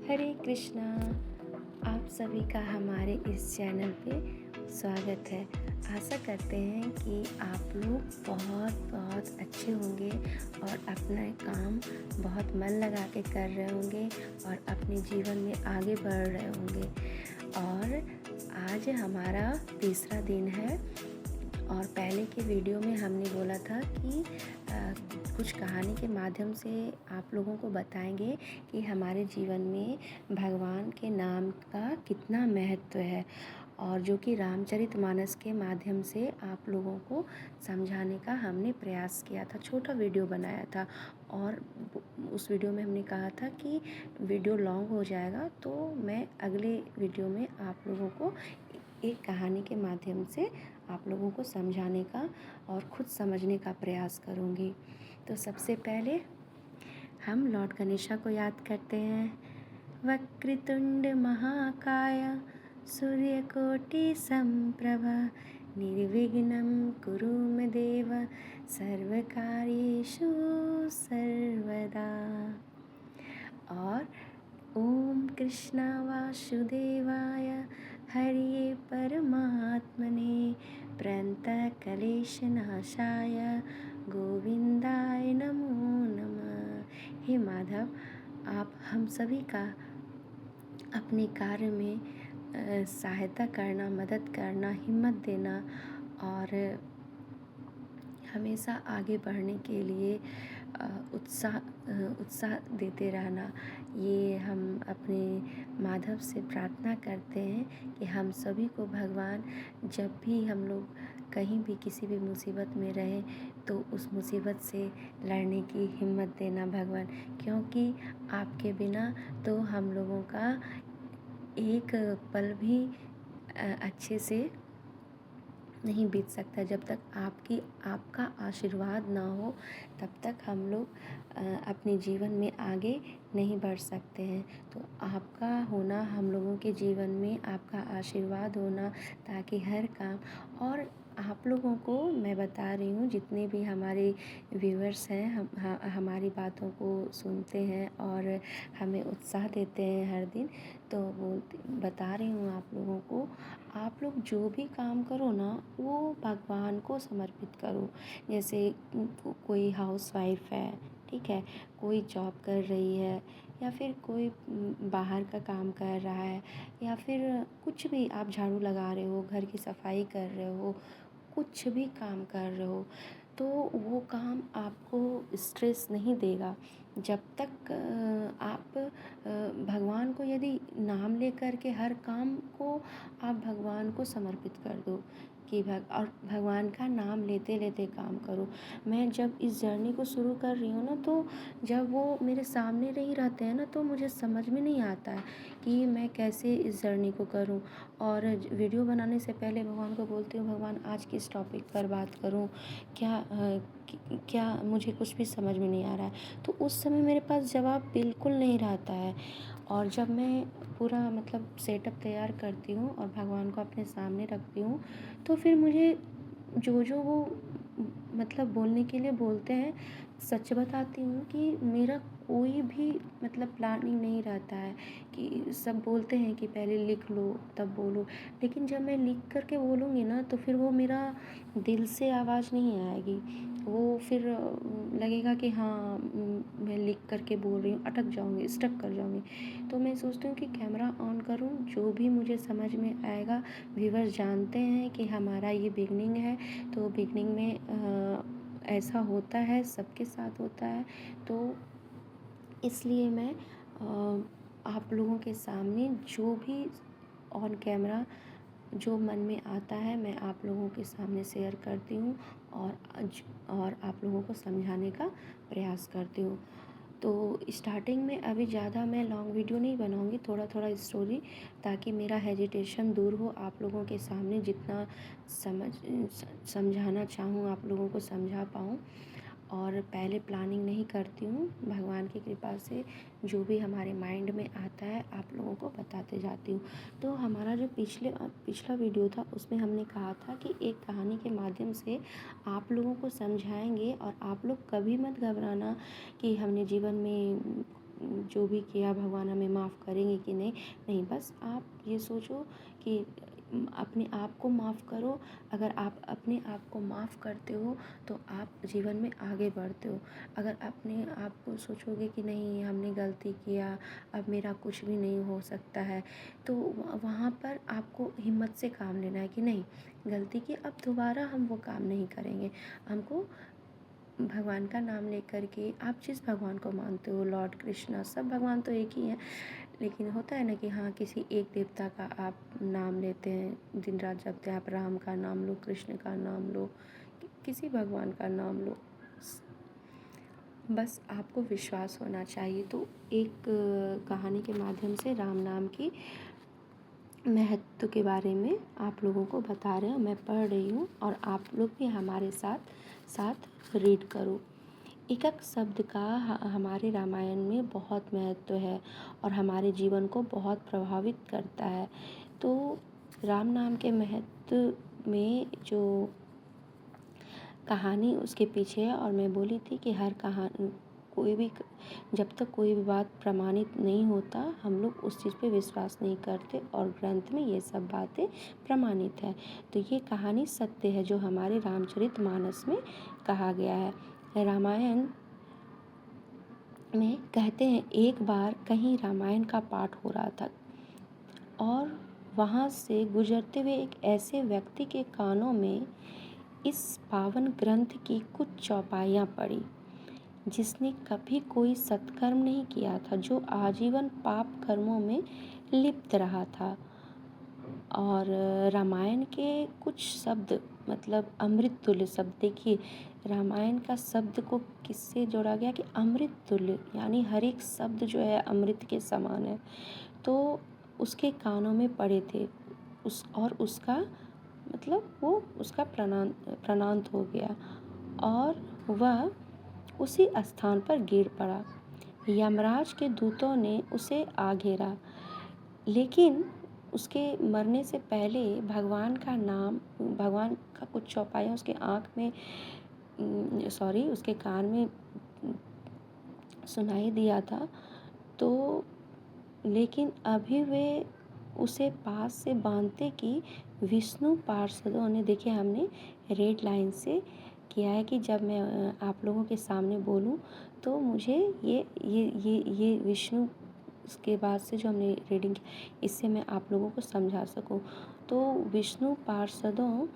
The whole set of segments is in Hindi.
हरे कृष्णा। आप सभी का हमारे इस चैनल पे स्वागत है। आशा करते हैं कि आप लोग बहुत बहुत अच्छे होंगे और अपना काम बहुत मन लगा के कर रहे होंगे और अपने जीवन में आगे बढ़ रहे होंगे। और आज हमारा तीसरा दिन है और पहले के वीडियो में हमने बोला था कि कुछ कहानी के माध्यम से आप लोगों को बताएंगे कि हमारे जीवन में भगवान के नाम का कितना महत्व है, और जो कि रामचरितमानस के माध्यम से आप लोगों को समझाने का हमने प्रयास किया था। छोटा वीडियो बनाया था और उस वीडियो में हमने कहा था कि वीडियो लॉन्ग हो जाएगा, तो मैं अगले वीडियो में आप लोगों को एक कहानी के माध्यम से आप लोगों को समझाने का और खुद समझने का प्रयास करूँगी। तो सबसे पहले हम लॉर्ड गणेशा को याद करते हैं। वक्रतुंड महाकाय सूर्यकोटि संप्रभा निर्विघ्नं कुरु मे देव सर्वकार्येषु सर्वदा। और ओम कृष्ण वासुदेवाय हरिये परमात्मने प्रणतक्लेशनाशाय गोविंदाय नमो नमः। हे माधव, आप हम सभी का अपने कार्य में सहायता करना, मदद करना, हिम्मत देना और हमेशा आगे बढ़ने के लिए उत्साह देते रहना, ये हम अपने माधव से प्रार्थना करते हैं कि हम सभी को भगवान जब भी हम लोग कहीं भी किसी भी मुसीबत में रहे तो उस मुसीबत से लड़ने की हिम्मत देना भगवान, क्योंकि आपके बिना तो हम लोगों का एक पल भी अच्छे से नहीं बीत सकता। जब तक आपका आशीर्वाद ना हो तब तक हम लोग अपने जीवन में आगे नहीं बढ़ सकते हैं। तो आपका होना हम लोगों के जीवन में, आपका आशीर्वाद होना, ताकि हर काम, और आप लोगों को मैं बता रही हूँ जितने भी हमारे व्यूअर्स हैं, हमारी बातों को सुनते हैं और हमें उत्साह देते हैं हर दिन, तो बता रही हूँ आप लोगों को, आप लोग जो भी काम करो ना वो भगवान को समर्पित करो। जैसे कोई हाउसवाइफ है, ठीक है, कोई जॉब कर रही है, या फिर कोई बाहर का काम कर रहा है, या फिर कुछ भी आप झाड़ू लगा रहे हो, घर की सफाई कर रहे हो, कुछ भी काम कर रहे हो, तो वो काम आपको स्ट्रेस नहीं देगा जब तक आप भगवान को यदि नाम लेकर के हर काम को आप भगवान को समर्पित कर दो कि और भगवान का नाम लेते लेते काम करो। मैं जब इस जर्नी को शुरू कर रही हूँ ना, तो जब वो मेरे सामने नहीं रहते हैं ना, तो मुझे समझ में नहीं आता है कि मैं कैसे इस जर्नी को करूँ। और वीडियो बनाने से पहले भगवान को बोलती हूँ, भगवान आज किस टॉपिक पर बात करूँ, क्या मुझे कुछ भी समझ में नहीं आ रहा है। तो उस समय मेरे पास जवाब बिल्कुल नहीं रहता है। और जब मैं पूरा मतलब सेटअप तैयार करती हूँ और भगवान को अपने सामने रखती हूँ, तो फिर मुझे जो वो मतलब बोलने के लिए बोलते हैं, सच बताती हूँ कि मेरा कोई भी मतलब प्लानिंग नहीं रहता है। कि सब बोलते हैं कि पहले लिख लो तब बोलो, लेकिन जब मैं लिख करके बोलूँगी ना तो फिर वो मेरा दिल से आवाज़ नहीं आएगी, वो फिर लगेगा कि हाँ मैं लिख करके बोल रही हूँ, अटक जाऊँगी, स्टक कर जाऊँगी। तो मैं सोचती हूँ कि कैमरा ऑन करूँ, जो भी मुझे समझ में आएगा। व्यूअर्स जानते हैं कि हमारा ये बिगनिंग है, तो बिगनिंग में ऐसा होता है, सबके साथ होता है। तो इसलिए मैं आप लोगों के सामने जो भी ऑन कैमरा जो मन में आता है मैं आप लोगों के सामने शेयर करती हूँ और आप लोगों को समझाने का प्रयास करती हूँ। तो स्टार्टिंग में अभी ज़्यादा मैं लॉन्ग वीडियो नहीं बनाऊँगी, थोड़ा थोड़ा स्टोरी, ताकि मेरा हेजिटेशन दूर हो। आप लोगों के सामने जितना समझाना चाहूँ आप लोगों को समझा पाऊँ। और पहले प्लानिंग नहीं करती हूँ, भगवान की कृपा से जो भी हमारे माइंड में आता है आप लोगों को बताते जाती हूँ। तो हमारा जो पिछला वीडियो था उसमें हमने कहा था कि एक कहानी के माध्यम से आप लोगों को समझाएंगे, और आप लोग कभी मत घबराना कि हमने जीवन में जो भी किया भगवान हमें माफ़ करेंगे कि नहीं। नहीं, बस आप ये सोचो कि अपने आप को माफ़ करो। अगर आप अपने आप को माफ़ करते हो तो आप जीवन में आगे बढ़ते हो। अगर अपने आप को सोचोगे कि नहीं हमने गलती किया, अब मेरा कुछ भी नहीं हो सकता है, तो वहाँ पर आपको हिम्मत से काम लेना है कि नहीं गलती की, अब दोबारा हम वो काम नहीं करेंगे। हमको भगवान का नाम लेकर के, आप जिस भगवान को मानते हो, लॉर्ड कृष्णा, सब भगवान तो एक ही हैं, लेकिन होता है ना कि हाँ किसी एक देवता का आप नाम लेते हैं, दिन रात जपते हैं, आप राम का नाम लो, कृष्ण का नाम लो, किसी भगवान का नाम लो, बस आपको विश्वास होना चाहिए। तो एक कहानी के माध्यम से राम नाम की महत्व के बारे में आप लोगों को बता रहे हैं, मैं पढ़ रही हूँ और आप लोग भी हमारे साथ साथ रीड करो। एक एक शब्द का हमारे रामायण में बहुत महत्व है और हमारे जीवन को बहुत प्रभावित करता है। तो राम नाम के महत्व में जो कहानी उसके पीछे है, और मैं बोली थी कि हर कहानी कोई भी जब तक कोई भी बात प्रमाणित नहीं होता हम लोग उस चीज़ पे विश्वास नहीं करते, और ग्रंथ में ये सब बातें प्रमाणित है। तो ये कहानी सत्य है जो हमारे रामचरितमानस में कहा गया है। रामायण में कहते हैं एक बार कहीं रामायण का पाठ हो रहा था और वहाँ से गुजरते हुए एक ऐसे व्यक्ति के कानों में इस पावन ग्रंथ की कुछ चौपाइयाँ पड़ी, जिसने कभी कोई सत्कर्म नहीं किया था, जो आजीवन पाप कर्मों में लिप्त रहा था। और रामायण के कुछ शब्द मतलब अमृत तुल्य शब्द, देखिए रामायण का शब्द को किससे जोड़ा गया कि अमृत तुल्य, यानी हर एक शब्द जो है अमृत के समान है। तो उसके कानों में पड़े थे और उसका मतलब वो उसका प्राणांत हो गया और वह उसी स्थान पर गिर पड़ा। यमराज के दूतों ने उसे आ घेरा, लेकिन उसके मरने से पहले भगवान का कुछ चौपाइयाँ उसके उसके कान में सुनाई दिया था। तो लेकिन अभी वे उसे पास से बांधते कि विष्णु पार्षदों ने, देखिए हमने रेड लाइन से किया है कि जब मैं आप लोगों के सामने बोलूं तो मुझे ये विष्णु के बाद से जो हमने रीडिंग की इससे मैं आप लोगों को समझा सकूं। तो विष्णु पार्षदों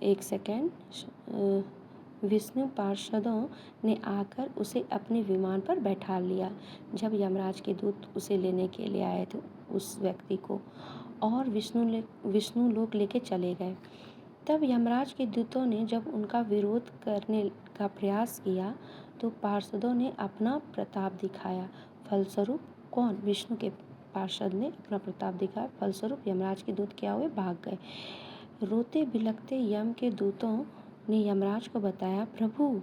एक सेकेंड, विष्णु पार्षदों ने आकर उसे अपने विमान पर बैठा लिया जब यमराज के दूत उसे लेने के लिए आए थे उस व्यक्ति को, और विष्णु लोक लेके चले गए। तब यमराज के दूतों ने जब उनका विरोध करने का प्रयास किया तो पार्षदों ने अपना प्रताप दिखाया। फलस्वरूप कौन? विष्णु के पार्षद ने अपना प्रताप दिखाया। फलस्वरूप यमराज के दूत क्या हुए? भाग गए। रोते बिलखते यम के दूतों ने यमराज को बताया, प्रभु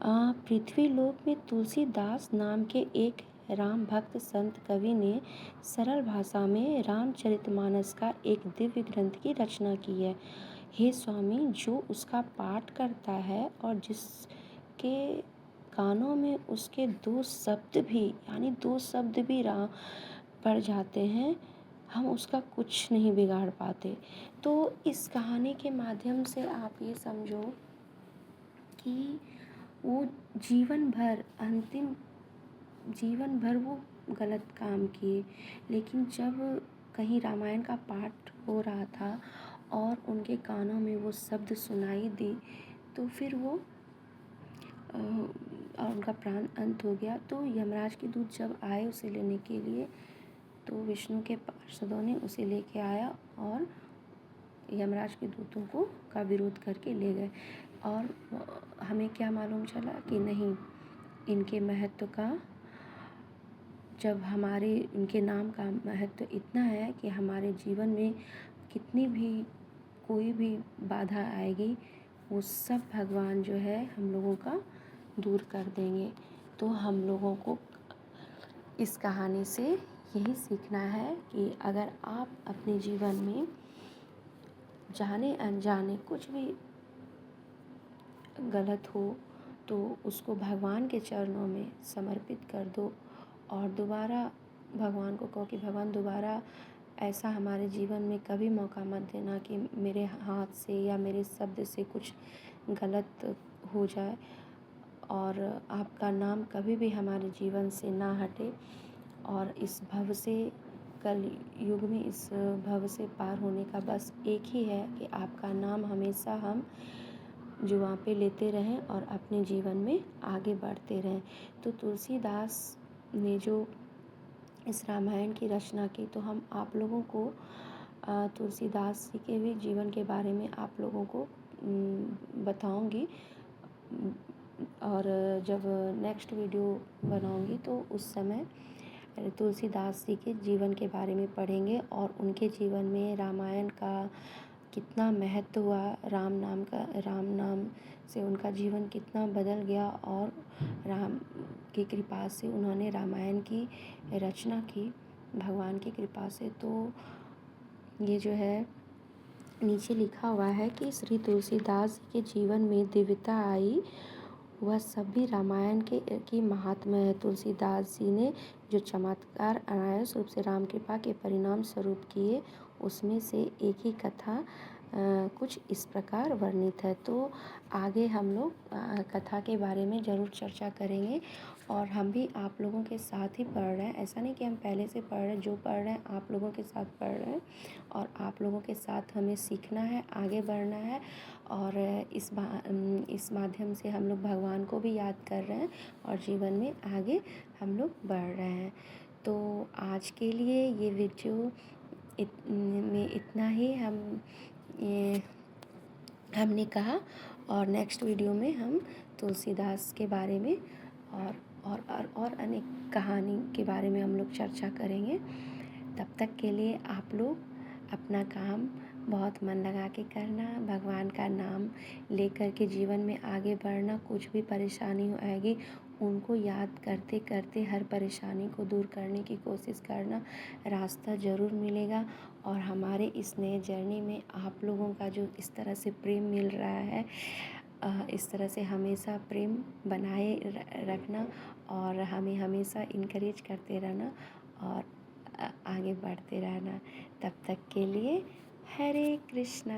पृथ्वी लोक में तुलसीदास नाम के एक राम भक्त संत कवि ने सरल भाषा में रामचरितमानस का एक दिव्य ग्रंथ की रचना की है। हे स्वामी, जो उसका पाठ करता है और जिसके कानों में उसके दो शब्द भी राम पड़ जाते हैं, हम उसका कुछ नहीं बिगाड़ पाते। तो इस कहानी के माध्यम से आप ये समझो कि वो जीवन भर वो गलत काम किए, लेकिन जब कहीं रामायण का पाठ हो रहा था और उनके कानों में वो शब्द सुनाई दी तो फिर वो और उनका प्राण अंत हो गया। तो यमराज के दूत जब आए उसे लेने के लिए तो विष्णु के पार्षदों ने उसे लेके आया और यमराज के दूतों का विरोध करके ले गए। और हमें क्या मालूम चला कि नहीं, इनके महत्व का जब इनके नाम का महत्व इतना है कि हमारे जीवन में कितनी भी कोई भी बाधा आएगी वो सब भगवान जो है हम लोगों का दूर कर देंगे। तो हम लोगों को इस कहानी से यही सीखना है कि अगर आप अपने जीवन में जाने अनजाने कुछ भी गलत हो तो उसको भगवान के चरणों में समर्पित कर दो और दोबारा भगवान को कहो कि भगवान दोबारा ऐसा हमारे जीवन में कभी मौका मत देना कि मेरे हाथ से या मेरे शब्द से कुछ गलत हो जाए और आपका नाम कभी भी हमारे जीवन से ना हटे। और इस भव से कल युग में इस भव से पार होने का बस एक ही है कि आपका नाम हमेशा हम जुबां पे लेते रहें और अपने जीवन में आगे बढ़ते रहें। तो तुलसीदास ने जो इस रामायण की रचना की, तो हम आप लोगों को तुलसीदास जी के भी जीवन के बारे में आप लोगों को बताऊंगी। और जब नेक्स्ट वीडियो बनाऊंगी तो उस समय तुलसीदास जी के जीवन के बारे में पढ़ेंगे और उनके जीवन में रामायण का कितना महत्व हुआ, राम नाम से उनका जीवन कितना बदल गया और राम की कृपा से उन्होंने रामायण की रचना की भगवान की कृपा से। तो ये जो है नीचे लिखा हुआ है कि श्री तुलसीदास जी के जीवन में दिव्यता आई, वह सभी रामायण की महात्मा है। तुलसीदास जी ने जो चमत्कार अनायास रूप से राम कृपा के परिणाम स्वरूप किए, उसमें से एक ही कथा कुछ इस प्रकार वर्णित है। तो आगे हम लोग कथा के बारे में ज़रूर चर्चा करेंगे और हम भी आप लोगों के साथ ही पढ़ रहे हैं। ऐसा नहीं कि हम पहले से पढ़ रहे हैं, जो पढ़ रहे हैं आप लोगों के साथ पढ़ रहे हैं और आप लोगों के साथ हमें सीखना है, आगे बढ़ना है। और इस माध्यम से हम लोग भगवान को भी याद कर रहे हैं और जीवन में आगे हम लोग बढ़ रहे हैं। तो आज के लिए ये वीडियो में इतना ही हमने कहा और नेक्स्ट वीडियो में हम तुलसीदास के बारे में और अनेक कहानी के बारे में हम लोग चर्चा करेंगे। तब तक के लिए आप लोग अपना काम बहुत मन लगा के करना, भगवान का नाम लेकर के जीवन में आगे बढ़ना। कुछ भी परेशानी आएगी उनको याद करते करते हर परेशानी को दूर करने की कोशिश करना, रास्ता ज़रूर मिलेगा। और हमारे इस नए जर्नी में आप लोगों का जो इस तरह से प्रेम मिल रहा है, इस तरह से हमेशा प्रेम बनाए रखना और हमें हमेशा इनकरेज करते रहना और आगे बढ़ते रहना। तब तक के लिए हरे कृष्णा।